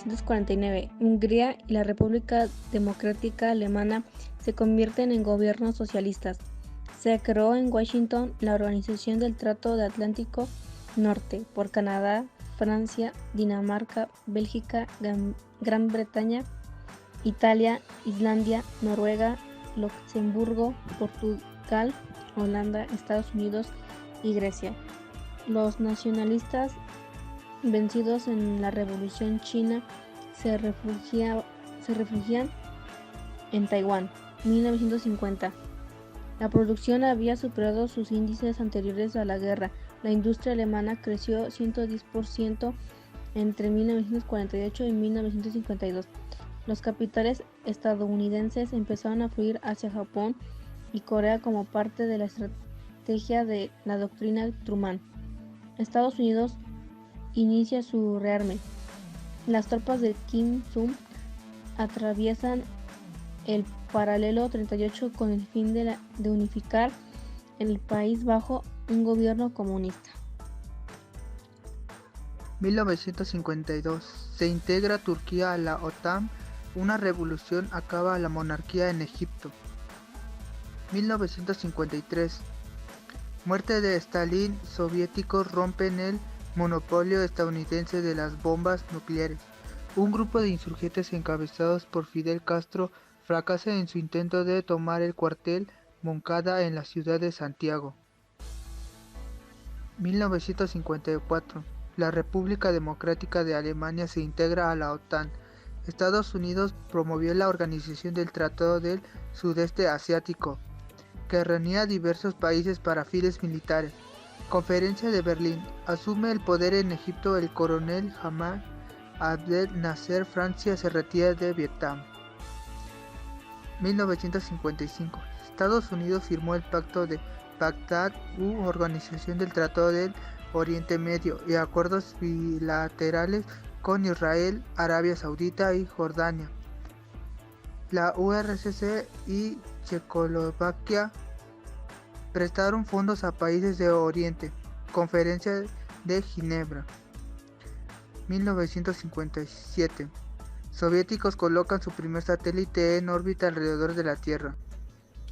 1949, Hungría y la República Democrática Alemana se convierten en gobiernos socialistas. Se creó en Washington la Organización del Tratado de Atlántico Norte por Canadá, Francia, Dinamarca, Bélgica, Gran Bretaña, Italia, Islandia, Noruega, Luxemburgo, Portugal, Holanda, Estados Unidos y Grecia. Los nacionalistas vencidos en la Revolución China se refugian en Taiwán. 1950. La producción había superado sus índices anteriores a la guerra. La industria alemana creció 110% entre 1948 y 1952. Los capitales estadounidenses empezaron a fluir hacia Japón y Corea como parte de la estrategia de la doctrina Truman. Estados Unidos inicia su rearme. Las tropas de Kim Il-sung atraviesan el paralelo 38 con el fin de unificar el país bajo un gobierno comunista. 1952. Se integra Turquía a la OTAN. Una revolución acaba la monarquía en Egipto. 1953. Muerte de Stalin. Soviéticos rompen el monopolio estadounidense de las bombas nucleares. Un grupo de insurgentes encabezados por Fidel Castro fracasa en su intento de tomar el cuartel Moncada en la ciudad de Santiago. 1954. La República Democrática de Alemania se integra a la OTAN. Estados Unidos promovió la organización del Tratado del Sudeste Asiático, que reunía a diversos países para fines militares. Conferencia de Berlín. Asume el poder en Egipto el coronel Gamal Abdel Nasser. Francia se retira de Vietnam. 1955. Estados Unidos firmó el Pacto de Bagdad u Organización del Tratado del Oriente Medio y acuerdos bilaterales con Israel, Arabia Saudita y Jordania. La URSS y Checoslovaquia prestaron fondos a países de Oriente. Conferencia de Ginebra. 1957. Soviéticos colocan su primer satélite en órbita alrededor de la Tierra.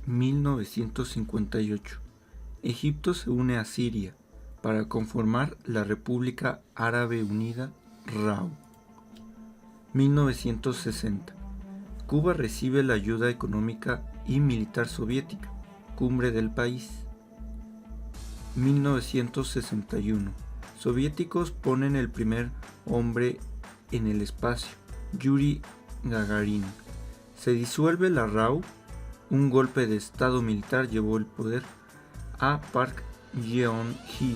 1958. Egipto se une a Siria para conformar la República Árabe Unida, RAU. 1960. Cuba recibe la ayuda económica y militar soviética. Cumbre del país. 1961. Soviéticos ponen el primer hombre en el espacio, Yuri Gagarin. Se disuelve la RAU. Un golpe de estado militar llevó el poder a Park Geun-hye,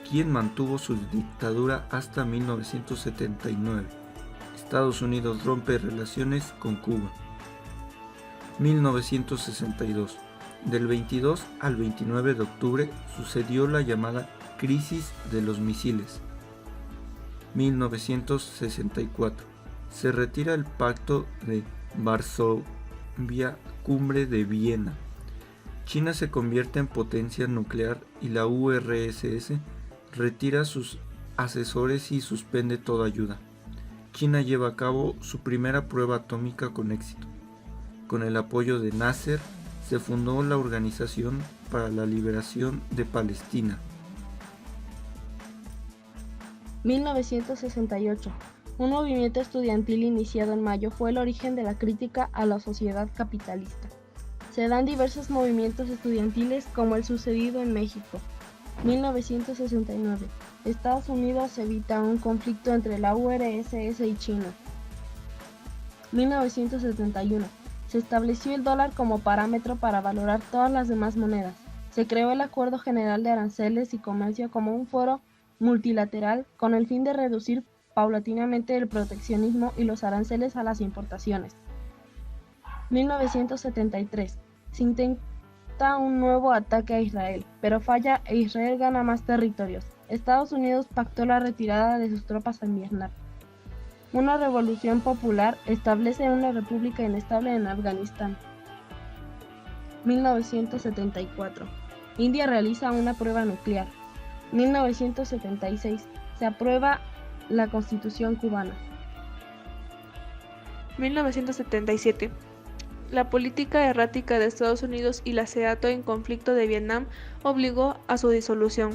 quien mantuvo su dictadura hasta 1979. Estados Unidos rompe relaciones con Cuba. 1962. Del 22 al 29 de octubre sucedió la llamada Crisis de los Misiles. 1964. Se retira el Pacto de Varsovia, Cumbre de Viena. China se convierte en potencia nuclear y la URSS retira sus asesores y suspende toda ayuda. China lleva a cabo su primera prueba atómica con éxito. Con el apoyo de Nasser, se fundó la Organización para la Liberación de Palestina. 1968. Un movimiento estudiantil iniciado en mayo fue el origen de la crítica a la sociedad capitalista. Se dan diversos movimientos estudiantiles como el sucedido en México. 1969. Estados Unidos evita un conflicto entre la URSS y China. 1971. Se estableció el dólar como parámetro para valorar todas las demás monedas. Se creó el Acuerdo General de Aranceles y Comercio como un foro multilateral con el fin de reducir paulatinamente el proteccionismo y los aranceles a las importaciones. 1973. Se intenta un nuevo ataque a Israel, pero falla e Israel gana más territorios. Estados Unidos pactó la retirada de sus tropas en Vietnam. Una revolución popular establece una república inestable en Afganistán. 1974. India realiza una prueba nuclear. 1976. Se aprueba la Constitución cubana. 1977. La política errática de Estados Unidos y la SEATO en conflicto de Vietnam obligó a su disolución.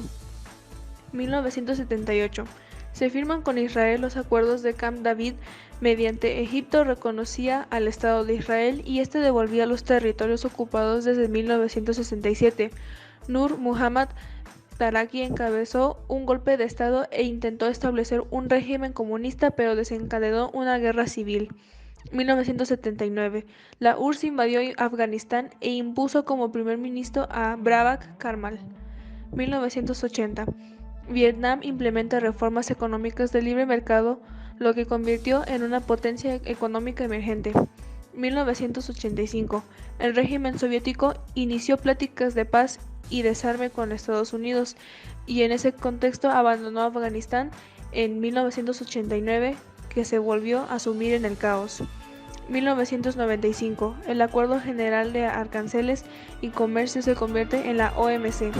1978. Se firman con Israel los acuerdos de Camp David, mediante Egipto reconocía al Estado de Israel y este devolvía los territorios ocupados desde 1967. Nur Muhammad Taraki encabezó un golpe de Estado e intentó establecer un régimen comunista, pero desencadenó una guerra civil. 1979. La URSS invadió Afganistán e impuso como primer ministro a Babak Karmal. 1980. Vietnam implementa reformas económicas de libre mercado, lo que convirtió en una potencia económica emergente. 1985. El régimen soviético inició pláticas de paz y desarme con Estados Unidos, y en ese contexto abandonó Afganistán en 1989, que se volvió a sumir en el caos. 1995. El Acuerdo General de Aranceles y Comercio se convierte en la OMC.